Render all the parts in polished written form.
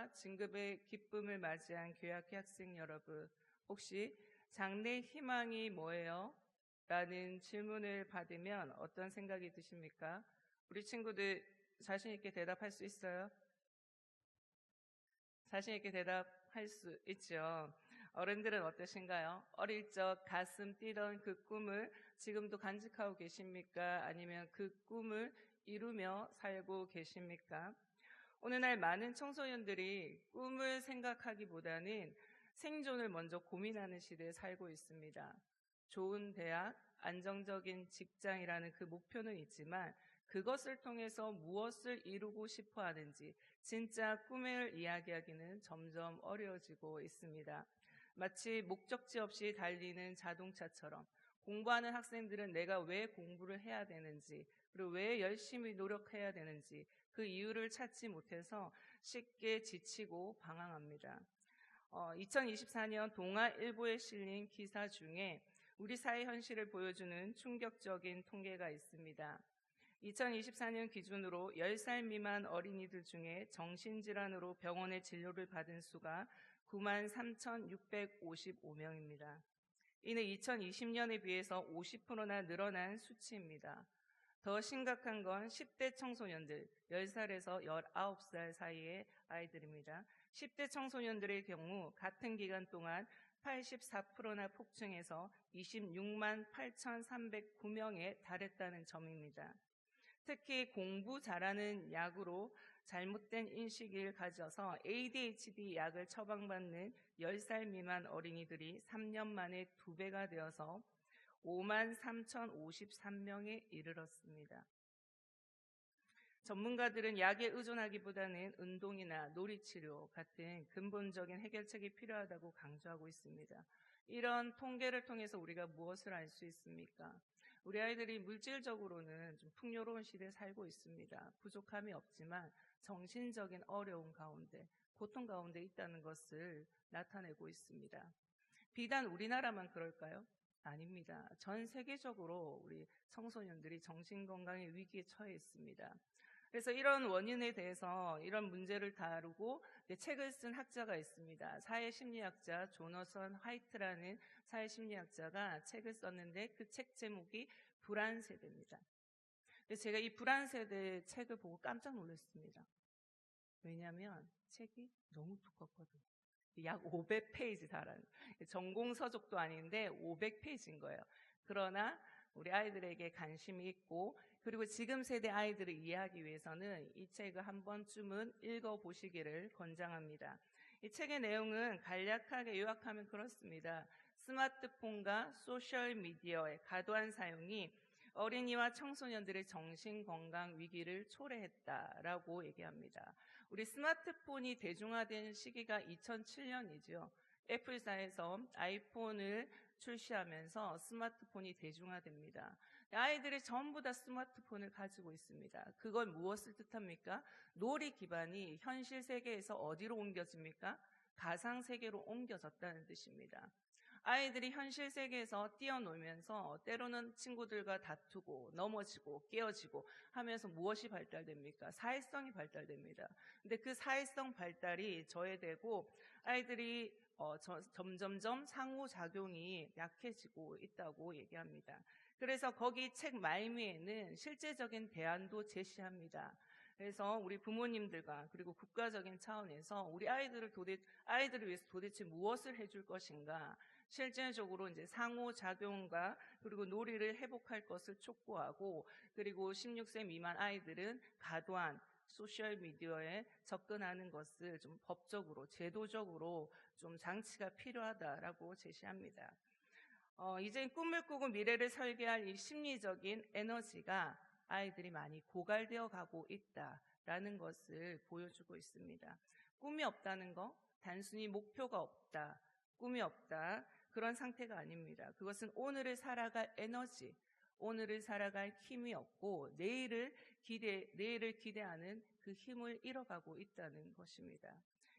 장래와 진급의 기쁨을 맞이한 교회학교 학생 여러분, 혹시 장래 희망이 뭐예요? 라는 질문을 받으면 어떤 생각이 드십니까? 우리 친구들 자신 있게 대답할 수 있어요? 자신 있게 대답할 수 있죠. 어른들은 어떠신가요? 어릴 적 가슴 뛰던 그 꿈을 지금도 간직하고 계십니까? 아니면 그 꿈을 이루며 살고 계십니까? 오늘날 많은 청소년들이 꿈을 생각하기보다는 생존을 먼저 고민하는 시대에 살고 있습니다. 좋은 대학, 안정적인 직장이라는 그 목표는 있지만 그것을 통해서 무엇을 이루고 싶어 하는지 진짜 꿈을 이야기하기는 점점 어려워지고 있습니다. 마치 목적지 없이 달리는 자동차처럼 공부하는 학생들은 내가 왜 공부를 해야 되는지, 그리고 왜 열심히 노력해야 되는지 그 이유를 찾지 못해서 쉽게 지치고 방황합니다. 2024년 동아일보에 실린 기사 중에 우리 사회 현실을 보여주는 충격적인 통계가 있습니다. 2024년 기준으로 10살 미만 어린이들 중에 정신질환으로 병원에 진료를 받은 수가 93,655명입니다. 이는 2020년에 비해서 50%나 늘어난 수치입니다. 더 심각한 건 10대 청소년들, 10살에서 19살 사이의 아이들입니다. 10대 청소년들의 경우 같은 기간 동안 84%나 폭증해서 26만 8,309명에 달했다는 점입니다. 특히 공부 잘하는 약으로 잘못된 인식을 가져서 ADHD 약을 처방받는 10살 미만 어린이들이 3년 만에 2배가 되어서 5만 3,053명에 이르렀습니다. 전문가들은 약에 의존하기보다는 운동이나 놀이치료 같은 근본적인 해결책이 필요하다고 강조하고 있습니다. 이런 통계를 통해서 우리가 무엇을 알 수 있습니까? 우리 아이들이 물질적으로는 좀 풍요로운 시대에 살고 있습니다. 부족함이 없지만 정신적인 어려움 가운데, 고통 가운데 있다는 것을 나타내고 있습니다. 비단 우리나라만 그럴까요? 아닙니다. 전 세계적으로 우리 청소년들이 정신건강의 위기에 처해 있습니다. 그래서 이런 원인에 대해서 이런 문제를 다루고 책을 쓴 학자가 있습니다. 사회심리학자 조너선 화이트라는 사회심리학자가 책을 썼는데 그 책 제목이 불안세대입니다. 그래서 제가 이 불안세대 책을 보고 깜짝 놀랐습니다. 왜냐하면 책이 너무 두껍거든요. 약 500페이지 달하는, 전공 서적도 아닌데 500페이지인 거예요. 그러나 우리 아이들에게 관심이 있고, 그리고 지금 세대 아이들을 이해하기 위해서는 이 책을 한 번쯤은 읽어보시기를 권장합니다. 이 책의 내용은 간략하게 요약하면 그렇습니다. 스마트폰과 소셜미디어의 과도한 사용이 어린이와 청소년들의 정신건강 위기를 초래했다라고 얘기합니다. 우리 스마트폰이 대중화된 시기가 2007년이죠. 애플사에서 아이폰을 출시하면서 스마트폰이 대중화됩니다. 아이들이 전부 다 스마트폰을 가지고 있습니다. 그건 무엇을 뜻합니까? 놀이 기반이 현실 세계에서 어디로 옮겨집니까? 가상 세계로 옮겨졌다는 뜻입니다. 아이들이 현실 세계에서 뛰어놀면서 때로는 친구들과 다투고 넘어지고 깨어지고 하면서 무엇이 발달됩니까? 사회성이 발달됩니다. 근데 그 사회성 발달이 저해되고 아이들이 점점점 상호작용이 약해지고 있다고 얘기합니다. 그래서 거기 책 말미에는 실제적인 대안도 제시합니다. 그래서 우리 부모님들과 그리고 국가적인 차원에서 우리 아이들을 위해서 도대체 무엇을 해줄 것인가, 실제적으로 이제 상호작용과 그리고 놀이를 회복할 것을 촉구하고, 그리고 16세 미만 아이들은 과도한 소셜미디어에 접근하는 것을 좀 법적으로, 제도적으로 좀 장치가 필요하다라고 제시합니다. 이제 꿈을 꾸고 미래를 설계할 이 심리적인 에너지가 아이들이 많이 고갈되어 가고 있다라는 것을 보여주고 있습니다. 꿈이 없다는 거, 단순히 목표가 없다, 꿈이 없다, 그런 상태가 아닙니다. 그것은 오늘을 살아갈 에너지, 오늘을 살아갈 힘이 없고 내일을 기대하는 그 힘을 잃어가고 있다는 것입니다.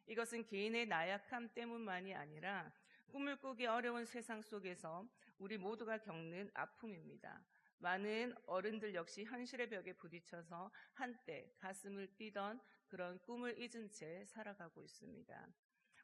이것은 개인의 나약함 때문만이 아니라 꿈을 꾸기 어려운 세상 속에서 우리 모두가 겪는 아픔입니다. 많은 어른들 역시 현실의 벽에 부딪혀서 한때 가슴을 뛰던 그런 꿈을 잊은 채 살아가고 있습니다.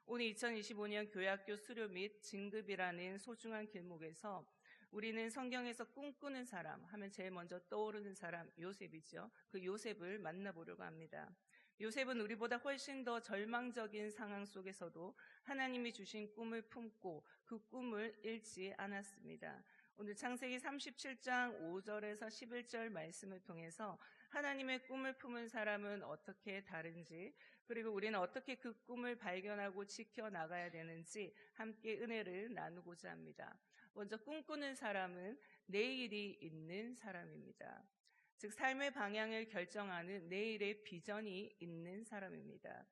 오늘 2025년 교회학교 수료 및 진급이라는 소중한 길목에서 우리는 성경에서 꿈꾸는 사람 하면 제일 먼저 떠오르는 사람 요셉이죠. 그 요셉을 만나보려고 합니다. 요셉은 우리보다 훨씬 더 절망적인 상황 속에서도 하나님이 주신 꿈을 품고 그 꿈을 잃지 않았습니다. 오늘 창세기 37장 5절에서 11절 말씀을 통해서 하나님의 꿈을 품은 사람은 어떻게 다른지, 그리고 우리는 어떻게 그 꿈을 발견하고 지켜나가야 되는지 함께 은혜를 나누고자 합니다. 먼저 꿈꾸는 사람은 내일이 있는 사람입니다. 즉 삶의 방향을 결정하는 내일의 비전이 있는 사람입니다.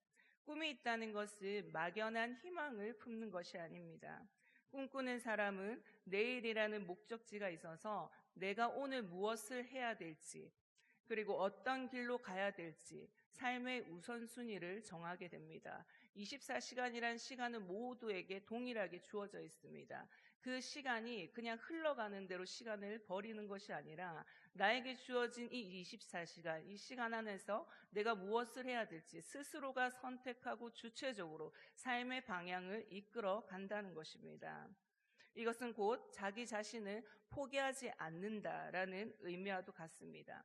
꿈이 있다는 것은 막연한 희망을 품는 것이 아닙니다. 꿈꾸는 사람은 내일이라는 목적지가 있어서 내가 오늘 무엇을 해야 될지, 그리고 어떤 길로 가야 될지 삶의 우선순위를 정하게 됩니다. 24시간이란 시간은 모두에게 동일하게 주어져 있습니다. 그 시간이 그냥 흘러가는 대로 시간을 버리는 것이 아니라 나에게 주어진 이 24시간, 이 시간 안에서 내가 무엇을 해야 될지 스스로가 선택하고 주체적으로 삶의 방향을 이끌어 간다는 것입니다. 이것은 곧 자기 자신을 포기하지 않는다라는 의미와도 같습니다.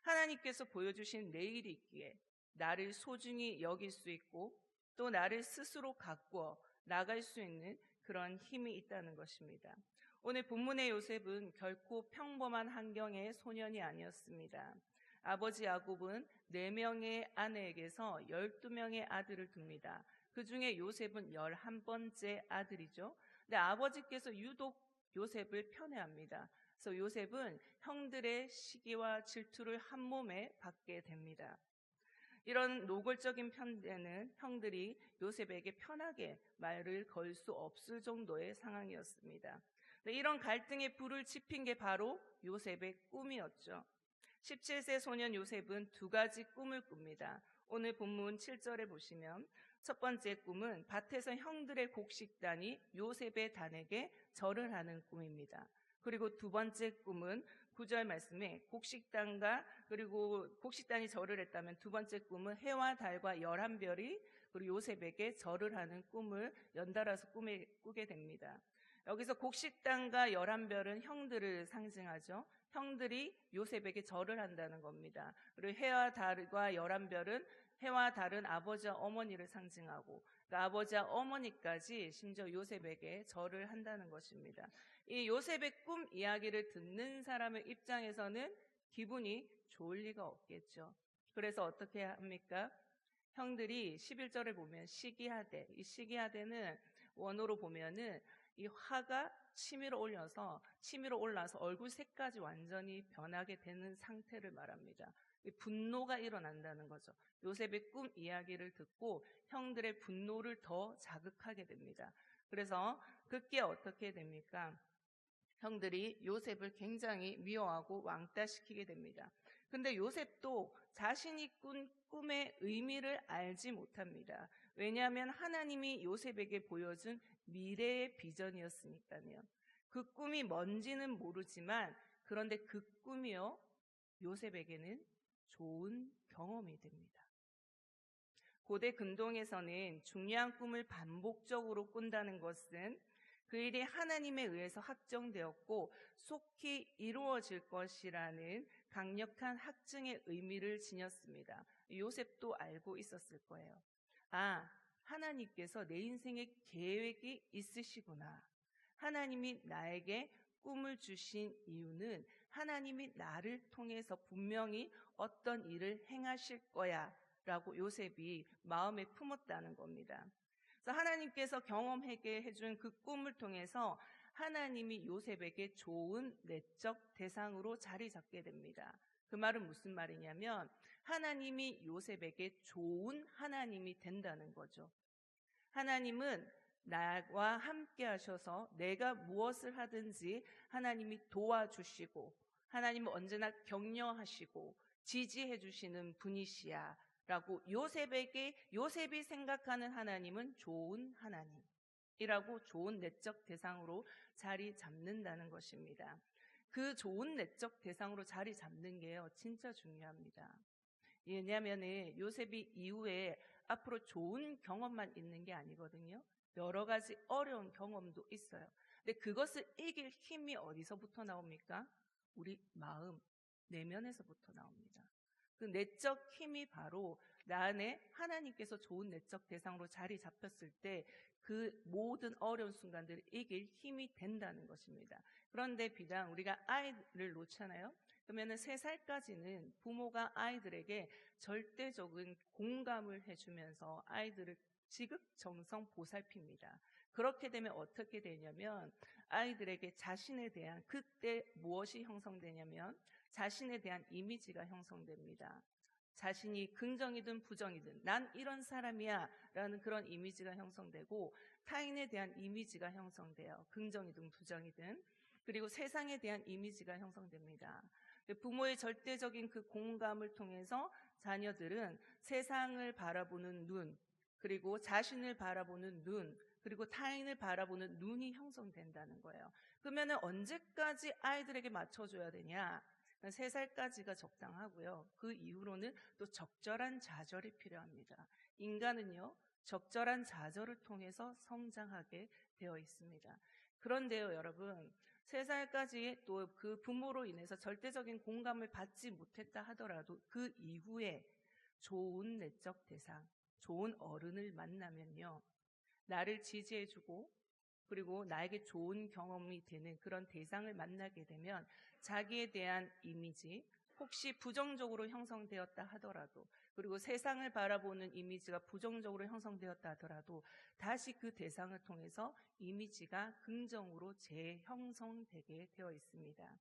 하나님께서 보여주신 내일이 있기에 나를 소중히 여길 수 있고 또 나를 스스로 가꾸어 나갈 수 있는 그런 힘이 있다는 것입니다. 오늘 본문의 요셉은 결코 평범한 환경의 소년이 아니었습니다. 아버지 야곱은 4명의 아내에게서 12명의 아들을 둡니다. 그 중에 요셉은 11번째 아들이죠. 근데 아버지께서 유독 요셉을 편애합니다. 그래서 요셉은 형들의 시기와 질투를 한 몸에 받게 됩니다. 이런 노골적인 편애는 형들이 요셉에게 편하게 말을 걸 수 없을 정도의 상황이었습니다. 이런 갈등에 불을 지핀 게 바로 요셉의 꿈이었죠. 17세 소년 요셉은 2가지 꿈을 꿉니다. 오늘 본문 7절에 보시면 첫 번째 꿈은 밭에서 형들의 곡식단이 요셉의 단에게 절을 하는 꿈입니다. 그리고 두 번째 꿈은 9절 말씀에 곡식단과 그리고 곡식단이 절을 했다면 두 번째 꿈은 해와 달과 11별이 그리고 요셉에게 절을 하는 꿈을 연달아서 꾸게 됩니다. 여기서 곡식단과 11별은 형들을 상징하죠. 형들이 요셉에게 절을 한다는 겁니다. 그리고 해와 달과 11별은 해와 달은 아버지와 어머니를 상징하고 그러니까 아버지와 어머니까지 심지어 요셉에게 절을 한다는 것입니다. 이 요셉의 꿈 이야기를 듣는 사람의 입장에서는 기분이 좋을 리가 없겠죠. 그래서 어떻게 합니까? 형들이 11절에 보면 시기하되, 이 시기하되는 원어로 보면은 이 화가 치밀어 올라서 얼굴 색까지 완전히 변하게 되는 상태를 말합니다. 분노가 일어난다는 거죠. 요셉의 꿈 이야기를 듣고 형들의 분노를 더 자극하게 됩니다. 그래서 그게 어떻게 됩니까? 형들이 요셉을 굉장히 미워하고 왕따시키게 됩니다. 근데 요셉도 자신이 꾼 꿈의 의미를 알지 못합니다. 왜냐하면 하나님이 요셉에게 보여준 미래의 비전이었으니까요. 그 꿈이 뭔지는 모르지만 그런데 그 꿈이요 요셉에게는 좋은 경험이 됩니다. 고대 근동에서는 중요한 꿈을 반복적으로 꾼다는 것은 그 일이 하나님에 의해서 확정되었고 속히 이루어질 것이라는 강력한 확증의 의미를 지녔습니다. 요셉도 알고 있었을 거예요. 아, 하나님께서 내 인생에 계획이 있으시구나. 하나님이 나에게 꿈을 주신 이유는 하나님이 나를 통해서 분명히 어떤 일을 행하실 거야 라고 요셉이 마음에 품었다는 겁니다. 그래서 하나님께서 경험하게 해준 그 꿈을 통해서 하나님이 요셉에게 좋은 내적 대상으로 자리 잡게 됩니다. 그 말은 무슨 말이냐면 하나님이 요셉에게 좋은 하나님이 된다는 거죠. 하나님은 나와 함께 하셔서 내가 무엇을 하든지 하나님이 도와주시고 하나님은 언제나 격려하시고 지지해 주시는 분이시야 라고 요셉이 생각하는 하나님은 좋은 하나님이라고 좋은 내적 대상으로 자리 잡는다는 것입니다. 그 좋은 내적 대상으로 자리 잡는 게요, 진짜 중요합니다. 왜냐하면 요셉이 이후에 앞으로 좋은 경험만 있는 게 아니거든요. 여러 가지 어려운 경험도 있어요. 근데 그것을 이길 힘이 어디서부터 나옵니까? 우리 마음, 내면에서부터 나옵니다. 그 내적 힘이 바로 나 안에 하나님께서 좋은 내적 대상으로 자리 잡혔을 때 그 모든 어려운 순간들을 이길 힘이 된다는 것입니다. 그런데 비단 우리가 아이를 놓잖아요. 그러면 3살까지는 부모가 아이들에게 절대적인 공감을 해주면서 아이들을 지극정성 보살핍니다. 그렇게 되면 어떻게 되냐면 아이들에게 자신에 대한, 그때 무엇이 형성되냐면 자신에 대한 이미지가 형성됩니다. 자신이 긍정이든 부정이든 난 이런 사람이야 라는 그런 이미지가 형성되고, 타인에 대한 이미지가 형성돼요. 긍정이든 부정이든. 그리고 세상에 대한 이미지가 형성됩니다. 부모의 절대적인 그 공감을 통해서 자녀들은 세상을 바라보는 눈, 그리고 자신을 바라보는 눈, 그리고 타인을 바라보는 눈이 형성된다는 거예요. 그러면 언제까지 아이들에게 맞춰줘야 되냐? 3살까지가 적당하고요. 그 이후로는 또 적절한 좌절이 필요합니다. 인간은요, 적절한 좌절을 통해서 성장하게 되어 있습니다. 그런데요, 여러분, 3살까지 또 그 부모로 인해서 절대적인 공감을 받지 못했다 하더라도 그 이후에 좋은 내적 대상, 좋은 어른을 만나면요, 나를 지지해주고 그리고 나에게 좋은 경험이 되는 그런 대상을 만나게 되면 자기에 대한 이미지, 혹시 부정적으로 형성되었다 하더라도, 그리고 세상을 바라보는 이미지가 부정적으로 형성되었다 하더라도 다시 그 대상을 통해서 이미지가 긍정으로 재형성되게 되어 있습니다.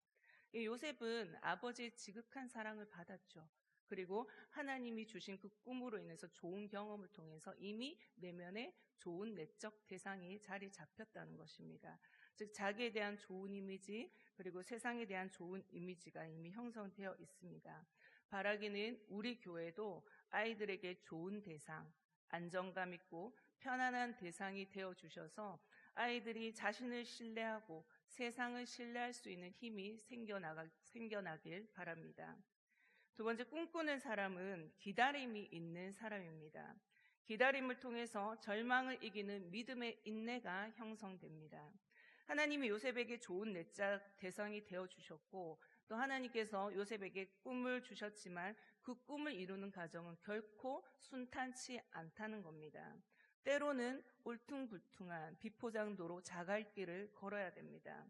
요셉은 아버지의 지극한 사랑을 받았죠. 그리고 하나님이 주신 그 꿈으로 인해서 좋은 경험을 통해서 이미 내면에 좋은 내적 대상이 자리 잡혔다는 것입니다. 즉 자기에 대한 좋은 이미지, 그리고 세상에 대한 좋은 이미지가 이미 형성되어 있습니다. 바라기는 우리 교회도 아이들에게 좋은 대상, 안정감 있고 편안한 대상이 되어 주셔서 아이들이 자신을 신뢰하고 세상을 신뢰할 수 있는 힘이 생겨나길 바랍니다. 두 번째, 꿈꾸는 사람은 기다림이 있는 사람입니다. 기다림을 통해서 절망을 이기는 믿음의 인내가 형성됩니다. 하나님이 요셉에게 좋은 내적 대상이 되어주셨고, 또 하나님께서 요셉에게 꿈을 주셨지만 그 꿈을 이루는 과정은 결코 순탄치 않다는 겁니다. 때로는 울퉁불퉁한 비포장도로 자갈길을 걸어야 됩니다.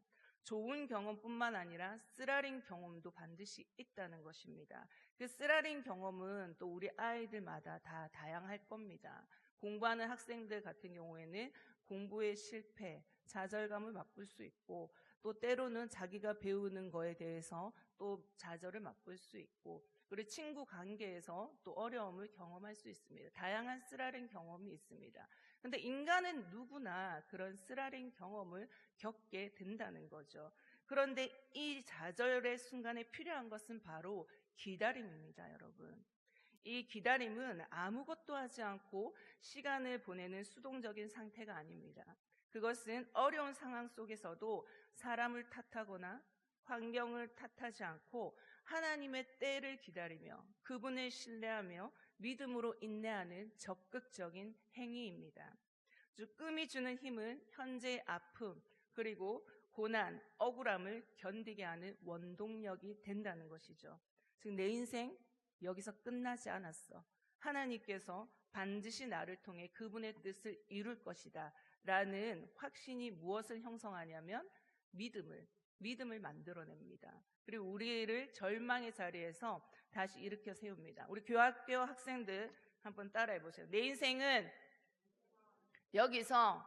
좋은 경험뿐만 아니라 쓰라린 경험도 반드시 있다는 것입니다. 그 쓰라린 경험은 또 우리 아이들마다 다 다양할 겁니다. 공부하는 학생들 같은 경우에는 공부의 실패, 좌절감을 맛볼 수 있고, 또 때로는 자기가 배우는 거에 대해서 또 좌절을 맛볼 수 있고, 그리고 친구 관계에서 또 어려움을 경험할 수 있습니다. 다양한 쓰라린 경험이 있습니다. 그런데 인간은 누구나 그런 쓰라린 경험을 겪게 된다는 거죠. 그런데 이 좌절의 순간에 필요한 것은 바로 기다림입니다, 여러분. 이 기다림은 아무것도 하지 않고 시간을 보내는 수동적인 상태가 아닙니다. 그것은 어려운 상황 속에서도 사람을 탓하거나 환경을 탓하지 않고 하나님의 때를 기다리며 그분을 신뢰하며 믿음으로 인내하는 적극적인 행위입니다. 꿈이 주는 힘은 현재의 아픔, 그리고 고난, 억울함을 견디게 하는 원동력이 된다는 것이죠. 즉 내 인생 여기서 끝나지 않았어. 하나님께서 반드시 나를 통해 그분의 뜻을 이룰 것이다 라는 확신이 무엇을 형성하냐면 믿음을 만들어냅니다. 그리고 우리를 절망의 자리에서 다시 일으켜 세웁니다. 우리 교학교 학생들 한번 따라해 보세요. 내 인생은 여기서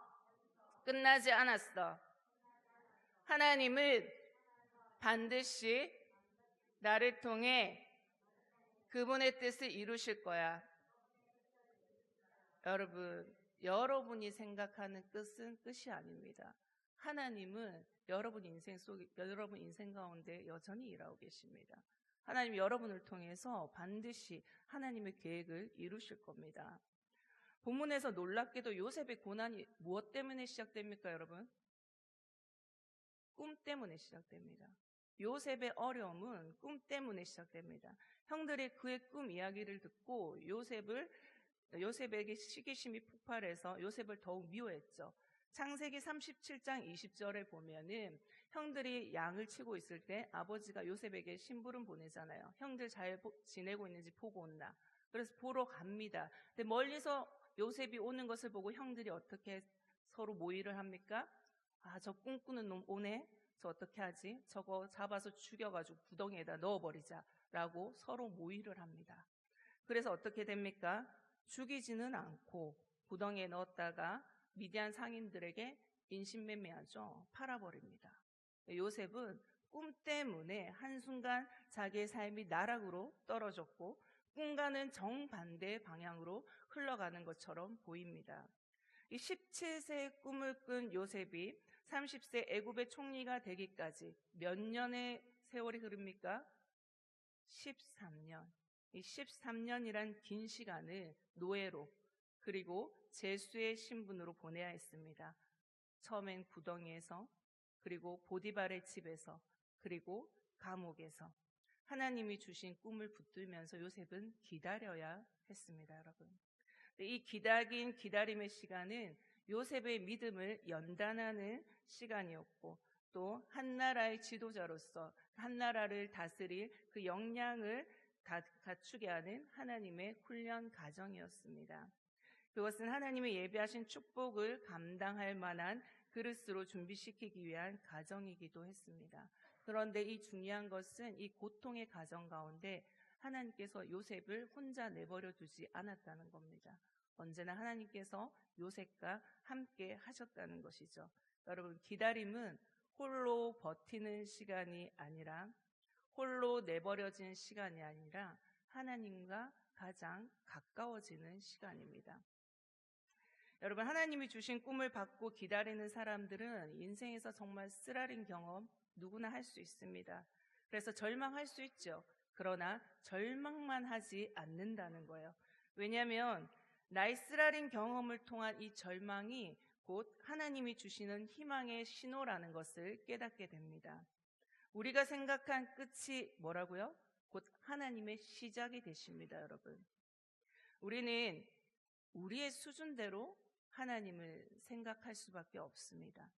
끝나지 않았어. 하나님은 반드시 나를 통해 그분의 뜻을 이루실 거야. 여러분이 생각하는 끝은 끝이 아닙니다. 하나님은 여러분 인생 가운데 여전히 일하고 계십니다. 하나님 여러분을 통해서 반드시 하나님의 계획을 이루실 겁니다. 본문에서 놀랍게도 요셉의 고난이 무엇 때문에 시작됩니까, 여러분? 꿈 때문에 시작됩니다. 요셉의 어려움은 꿈 때문에 시작됩니다. 형들이 그의 꿈 이야기를 듣고 요셉에게 시기심이 폭발해서 요셉을 더욱 미워했죠. 창세기 37장 20절에 보면은 형들이 양을 치고 있을 때 아버지가 요셉에게 심부름 보내잖아요. 형들 잘 지내고 있는지 보고 온다. 그래서 보러 갑니다. 근데 멀리서 요셉이 오는 것을 보고 형들이 어떻게 서로 모의를 합니까? 아, 저 꿈꾸는 놈 오네? 저 어떻게 하지? 저거 잡아서 죽여가지고 구덩이에다 넣어버리자 라고 서로 모의를 합니다. 그래서 어떻게 됩니까? 죽이지는 않고 구덩이에 넣었다가 미디안 상인들에게 인신매매하죠. 팔아버립니다. 요셉은 꿈 때문에 한순간 자기의 삶이 나락으로 떨어졌고 꿈과는 정반대 방향으로 흘러가는 것처럼 보입니다. 이 17세의 꿈을 꾼 요셉이 30세 애굽의 총리가 되기까지 몇 년의 세월이 흐릅니까? 13년. 이 13년이란 긴 시간을 노예로 그리고 제수의 신분으로 보내야 했습니다. 처음엔 구덩이에서 그리고 보디발의 집에서 그리고 감옥에서 하나님이 주신 꿈을 붙들면서 요셉은 기다려야 했습니다, 여러분. 이 긴 기다림의 시간은 요셉의 믿음을 연단하는 시간이었고 또 한 나라의 지도자로서 한 나라를 다스릴 그 역량을 갖추게 하는 하나님의 훈련 과정이었습니다. 그것은 하나님의 예비하신 축복을 감당할 만한 그릇으로 준비시키기 위한 과정이기도 했습니다. 그런데 이 중요한 것은 이 고통의 과정 가운데 하나님께서 요셉을 혼자 내버려 두지 않았다는 겁니다. 언제나 하나님께서 요셉과 함께 하셨다는 것이죠. 여러분, 기다림은 홀로 버티는 시간이 아니라 홀로 내버려진 시간이 아니라 하나님과 가장 가까워지는 시간입니다. 여러분, 하나님이 주신 꿈을 받고 기다리는 사람들은 인생에서 정말 쓰라린 경험 누구나 할 수 있습니다. 그래서 절망할 수 있죠. 그러나 절망만 하지 않는다는 거예요. 왜냐하면 나의 쓰라린 경험을 통한 이 절망이 곧 하나님이 주시는 희망의 신호라는 것을 깨닫게 됩니다. 우리가 생각한 끝이 뭐라고요? 곧 하나님의 시작이 되십니다, 여러분. 우리는 우리의 수준대로 하나님을 생각할 수밖에 없습니다.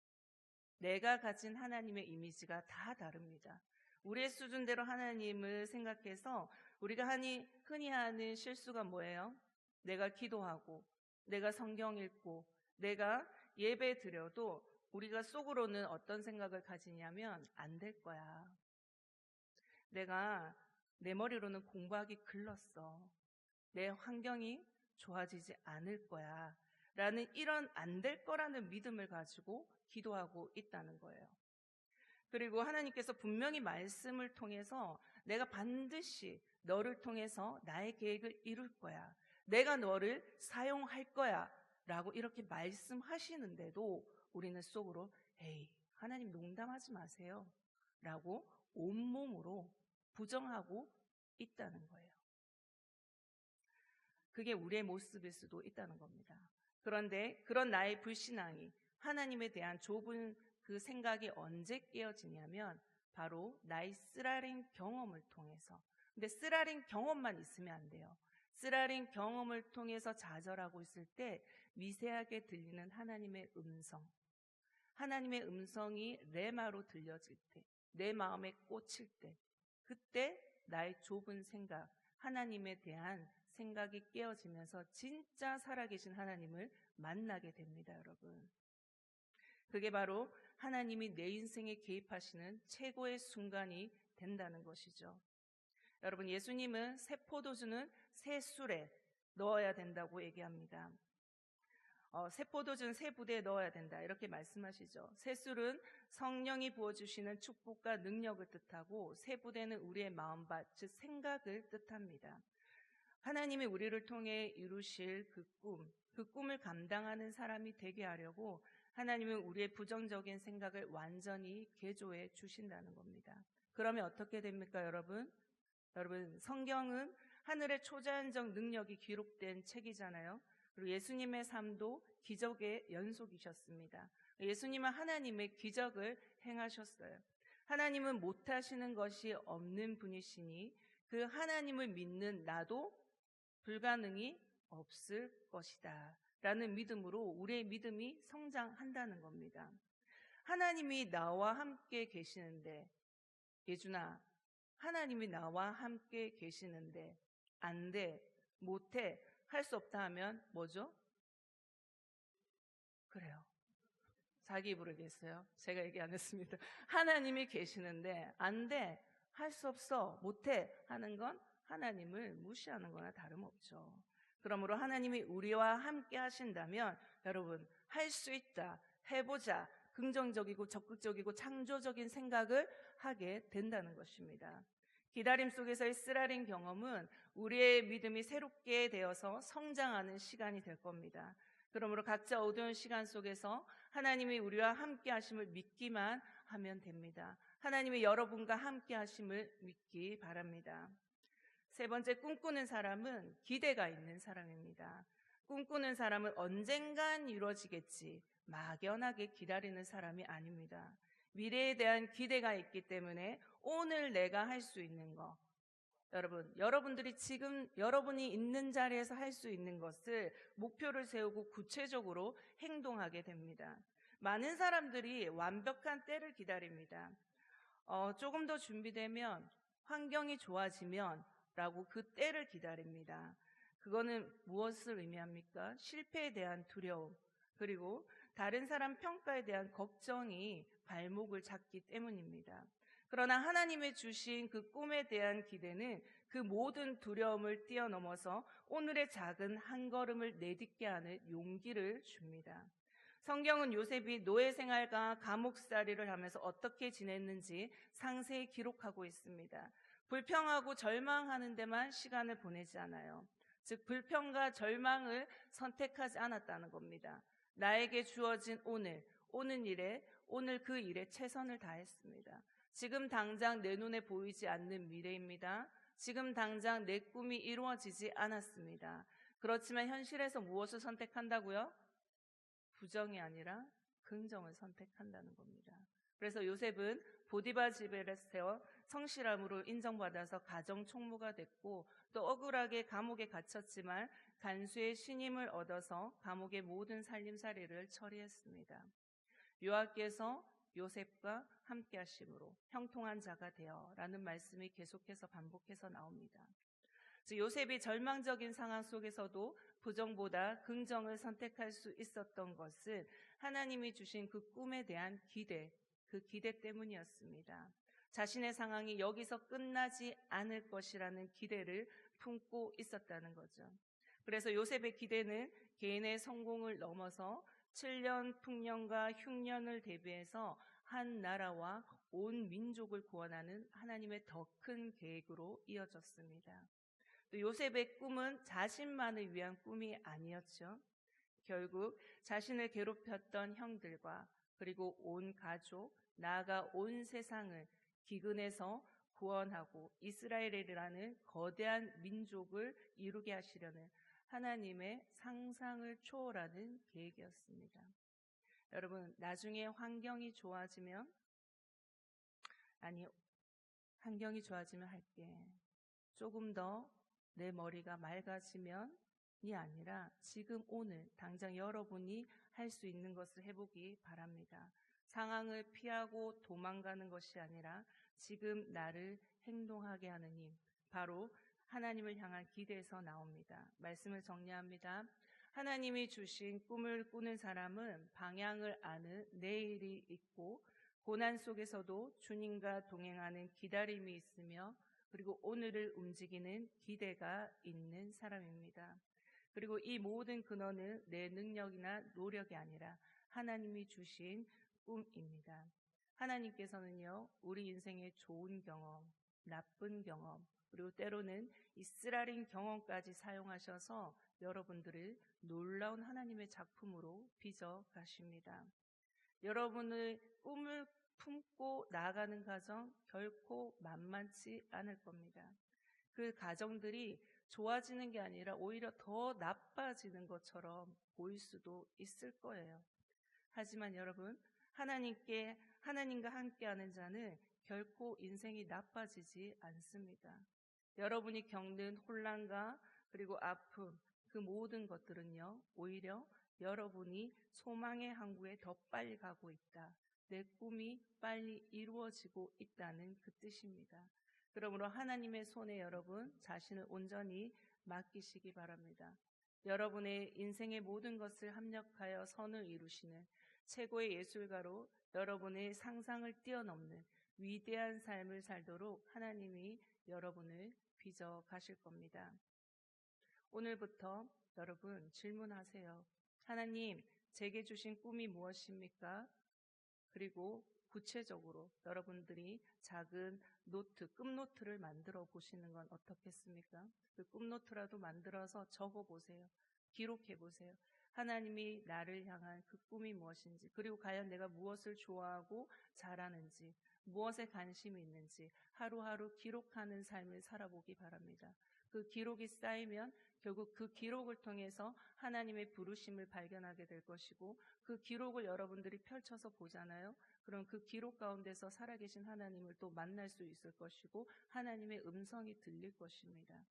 내가 가진 하나님의 이미지가 다 다릅니다. 우리의 수준대로 하나님을 생각해서 우리가 흔히 하는 실수가 뭐예요? 내가 기도하고 내가 성경 읽고 내가 예배 드려도 우리가 속으로는 어떤 생각을 가지냐면 안 될 거야. 내 머리로는 공부하기 글렀어. 내 환경이 좋아지지 않을 거야. 라는 이런 안 될 거라는 믿음을 가지고 기도하고 있다는 거예요. 그리고 하나님께서 분명히 말씀을 통해서 내가 반드시 너를 통해서 나의 계획을 이룰 거야. 내가 너를 사용할 거야. 라고 이렇게 말씀하시는데도 우리는 속으로 에이, 하나님 농담하지 마세요. 라고 온몸으로 부정하고 있다는 거예요. 그게 우리의 모습일 수도 있다는 겁니다. 그런데 그런 나의 불신앙이 하나님에 대한 좁은 그 생각이 언제 깨어지냐면 바로 나의 쓰라린 경험을 통해서. 근데 쓰라린 경험만 있으면 안 돼요. 쓰라린 경험을 통해서 좌절하고 있을 때 미세하게 들리는 하나님의 음성. 하나님의 음성이 레마로 들려질 때, 내 마음에 꽂힐 때, 그때 나의 좁은 생각, 하나님에 대한 생각이 깨어지면서 진짜 살아계신 하나님을 만나게 됩니다, 여러분. 그게 바로 하나님이 내 인생에 개입하시는 최고의 순간이 된다는 것이죠. 여러분, 예수님은 새 포도주는 새 술에 넣어야 된다고 얘기합니다. 새 포도주는 새 부대에 넣어야 된다 이렇게 말씀하시죠. 새 술은 성령이 부어주시는 축복과 능력을 뜻하고 새 부대는 우리의 마음밭, 즉 생각을 뜻합니다. 하나님이 우리를 통해 이루실 그 꿈을 감당하는 사람이 되게 하려고 하나님은 우리의 부정적인 생각을 완전히 개조해 주신다는 겁니다. 그러면 어떻게 됩니까, 여러분? 여러분, 성경은 하늘의 초자연적 능력이 기록된 책이잖아요. 그리고 예수님의 삶도 기적의 연속이셨습니다. 예수님은 하나님의 기적을 행하셨어요. 하나님은 못하시는 것이 없는 분이시니 그 하나님을 믿는 나도 불가능이 없을 것이다 라는 믿음으로 우리의 믿음이 성장한다는 겁니다. 하나님이 나와 함께 계시는데, 예준아, 하나님이 나와 함께 계시는데 안 돼, 못해, 할 수 없다 하면 뭐죠? 그래요. 자기 입으로 얘기했어요. 제가 얘기 안 했습니다. 하나님이 계시는데 안 돼, 할 수 없어, 못해 하는 건 하나님을 무시하는 거나 다름없죠. 그러므로 하나님이 우리와 함께 하신다면 여러분, 할 수 있다, 해보자, 긍정적이고 적극적이고 창조적인 생각을 하게 된다는 것입니다. 기다림 속에서의 쓰라린 경험은 우리의 믿음이 새롭게 되어서 성장하는 시간이 될 겁니다. 그러므로 각자 어두운 시간 속에서 하나님이 우리와 함께 하심을 믿기만 하면 됩니다. 하나님이 여러분과 함께 하심을 믿기 바랍니다. 세 번째, 꿈꾸는 사람은 기대가 있는 사람입니다. 꿈꾸는 사람은 언젠간 이루어지겠지 막연하게 기다리는 사람이 아닙니다. 미래에 대한 기대가 있기 때문에 오늘 내가 할 수 있는 거, 여러분들이 지금 여러분이 있는 자리에서 할 수 있는 것을 목표를 세우고 구체적으로 행동하게 됩니다. 많은 사람들이 완벽한 때를 기다립니다. 조금 더 준비되면, 환경이 좋아지면 라고 그 때를 기다립니다. 그거는 무엇을 의미합니까? 실패에 대한 두려움, 그리고 다른 사람 평가에 대한 걱정이 발목을 잡기 때문입니다. 그러나 하나님의 주신 그 꿈에 대한 기대는 그 모든 두려움을 뛰어넘어서 오늘의 작은 한 걸음을 내딛게 하는 용기를 줍니다. 성경은 요셉이 노예 생활과 감옥살이를 하면서 어떻게 지냈는지 상세히 기록하고 있습니다. 불평하고 절망하는 데만 시간을 보내지 않아요. 즉, 불평과 절망을 선택하지 않았다는 겁니다. 나에게 주어진 오늘 그 일에 최선을 다했습니다. 지금 당장 내 눈에 보이지 않는 미래입니다. 지금 당장 내 꿈이 이루어지지 않았습니다. 그렇지만 현실에서 무엇을 선택한다고요? 부정이 아니라 긍정을 선택한다는 겁니다. 그래서 요셉은 보디바 집에서 성실함으로 인정받아서 가정 총무가 됐고, 또 억울하게 감옥에 갇혔지만 간수의 신임을 얻어서 감옥의 모든 살림살이를 처리했습니다. 여호와께서 요셉과 함께 하심으로 형통한 자가 되어 라는 말씀이 계속해서 반복해서 나옵니다. 즉, 요셉이 절망적인 상황 속에서도 부정보다 긍정을 선택할 수 있었던 것은 하나님이 주신 그 꿈에 대한 기대, 그 기대 때문이었습니다. 자신의 상황이 여기서 끝나지 않을 것이라는 기대를 품고 있었다는 거죠. 그래서 요셉의 기대는 개인의 성공을 넘어서 7년 풍년과 흉년을 대비해서 한 나라와 온 민족을 구원하는 하나님의 더 큰 계획으로 이어졌습니다. 또 요셉의 꿈은 자신만을 위한 꿈이 아니었죠. 결국 자신을 괴롭혔던 형들과 그리고 온 가족, 나아가 온 세상을 기근에서 구원하고 이스라엘이라는 거대한 민족을 이루게 하시려는 하나님의 상상을 초월하는 계획이었습니다. 여러분, 나중에 환경이 좋아지면 할게, 조금 더 내 머리가 맑아지면이 아니라 지금 오늘 당장 여러분이 할 수 있는 것을 해보기 바랍니다. 상황을 피하고 도망가는 것이 아니라 지금 나를 행동하게 하는 힘, 바로 하나님을 향한 기대에서 나옵니다. 말씀을 정리합니다. 하나님이 주신 꿈을 꾸는 사람은 방향을 아는 내일이 있고, 고난 속에서도 주님과 동행하는 기다림이 있으며, 그리고 오늘을 움직이는 기대가 있는 사람입니다. 그리고 이 모든 근원은 내 능력이나 노력이 아니라 하나님이 주신 꿈입니다. 하나님께서는요, 우리 인생의 좋은 경험, 나쁜 경험, 그리고 때로는 이 쓰라린 경험까지 사용하셔서 여러분들을 놀라운 하나님의 작품으로 빚어 가십니다. 여러분의 꿈을 품고 나아가는 과정 결코 만만치 않을 겁니다. 그 과정들이 좋아지는 게 아니라 오히려 더 나빠지는 것처럼 보일 수도 있을 거예요. 하지만 여러분, 하나님과 함께하는 자는 결코 인생이 나빠지지 않습니다. 여러분이 겪는 혼란과 그리고 아픔, 그 모든 것들은요, 오히려 여러분이 소망의 항구에 더 빨리 가고 있다. 내 꿈이 빨리 이루어지고 있다는 그 뜻입니다. 그러므로 하나님의 손에 여러분 자신을 온전히 맡기시기 바랍니다. 여러분의 인생의 모든 것을 합력하여 선을 이루시는 최고의 예술가로 여러분의 상상을 뛰어넘는 위대한 삶을 살도록 하나님이 여러분을 빚어 가실 겁니다. 오늘부터 여러분 질문하세요. 하나님, 제게 주신 꿈이 무엇입니까? 그리고 구체적으로 여러분들이 작은 노트, 끝노트를 만들어 보시는 건 어떻겠습니까? 그 끝노트라도 만들어서 적어 보세요. 기록해 보세요. 하나님이 나를 향한 그 꿈이 무엇인지, 그리고 과연 내가 무엇을 좋아하고 잘하는지, 무엇에 관심이 있는지 하루하루 기록하는 삶을 살아보기 바랍니다. 그 기록이 쌓이면 결국 그 기록을 통해서 하나님의 부르심을 발견하게 될 것이고, 그 기록을 여러분들이 펼쳐서 보잖아요. 그럼 그 기록 가운데서 살아계신 하나님을 또 만날 수 있을 것이고, 하나님의 음성이 들릴 것입니다.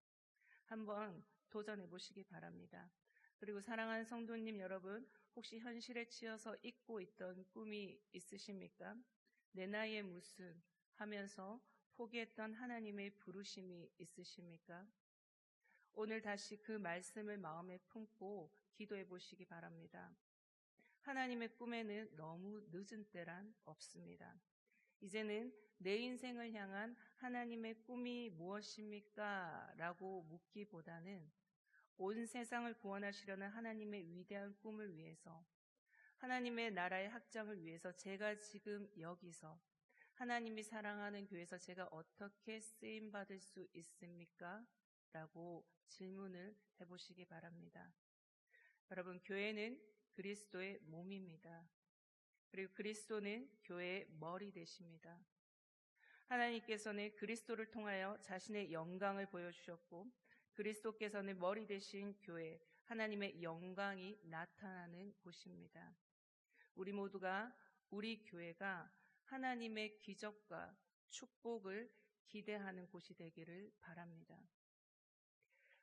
한번 도전해 보시기 바랍니다. 그리고 사랑하는 성도님 여러분, 혹시 현실에 치여서 잊고 있던 꿈이 있으십니까? 내 나이에 무슨 하면서 포기했던 하나님의 부르심이 있으십니까? 오늘 다시 그 말씀을 마음에 품고 기도해 보시기 바랍니다. 하나님의 꿈에는 너무 늦은 때란 없습니다. 이제는 내 인생을 향한 하나님의 꿈이 무엇입니까? 라고 묻기보다는 온 세상을 구원하시려는 하나님의 위대한 꿈을 위해서, 하나님의 나라의 확장을 위해서 제가 지금 여기서 하나님이 사랑하는 교회에서 제가 어떻게 쓰임받을 수 있습니까? 라고 질문을 해보시기 바랍니다. 여러분, 교회는 그리스도의 몸입니다. 그리고 그리스도는 교회의 머리 되십니다. 하나님께서는 그리스도를 통하여 자신의 영광을 보여주셨고, 그리스도께서는 머리 되신 교회, 하나님의 영광이 나타나는 곳입니다. 우리 모두가, 우리 교회가 하나님의 기적과 축복을 기대하는 곳이 되기를 바랍니다.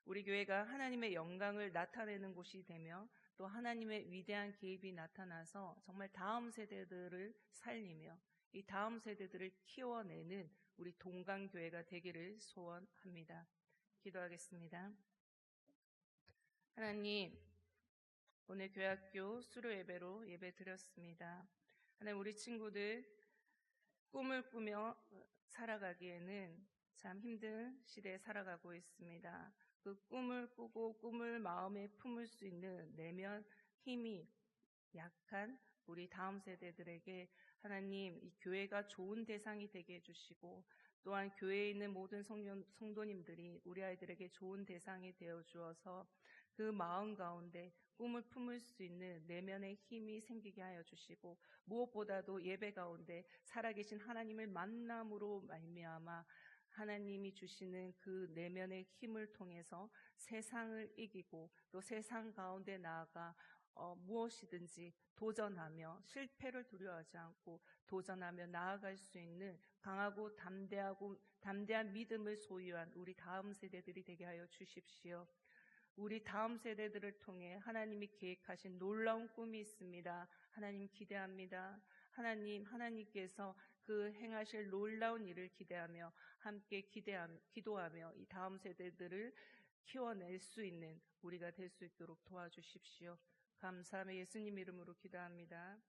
우리 교회가 하나님의 영광을 나타내는 곳이 되며, 또 하나님의 위대한 개입이 나타나서 정말 다음 세대들을 살리며 이 다음 세대들을 키워내는 우리 동강교회가 되기를 소원합니다. 기도하겠습니다. 하나님, 오늘 교회학교 수료 예배로 예배 드렸습니다. 하나님, 우리 친구들 꿈을 꾸며 살아가기에는 참 힘든 시대에 살아가고 있습니다. 그 꿈을 꾸고 꿈을 마음에 품을 수 있는 내면 힘이 약한 우리 다음 세대들에게 하나님, 이 교회가 좋은 대상이 되게 해주시고, 또한 교회에 있는 모든 성도님들이 우리 아이들에게 좋은 대상이 되어 주어서 그 마음 가운데 꿈을 품을 수 있는 내면의 힘이 생기게 하여 주시고, 무엇보다도 예배 가운데 살아계신 하나님을 만남으로 말미암아 하나님이 주시는 그 내면의 힘을 통해서 세상을 이기고 또 세상 가운데 나아가 무엇이든지 도전하며 실패를 두려워하지 않고 도전하며 나아갈 수 있는 강하고 담대한 믿음을 소유한 우리 다음 세대들이 되게 하여 주십시오. 우리 다음 세대들을 통해 하나님이 계획하신 놀라운 꿈이 있습니다. 하나님 기대합니다. 하나님께서 그 행하실 놀라운 일을 기대하며 함께 기도하며 이 다음 세대들을 키워낼 수 있는 우리가 될 수 있도록 도와주십시오. 감사하며 예수님 이름으로 기도합니다.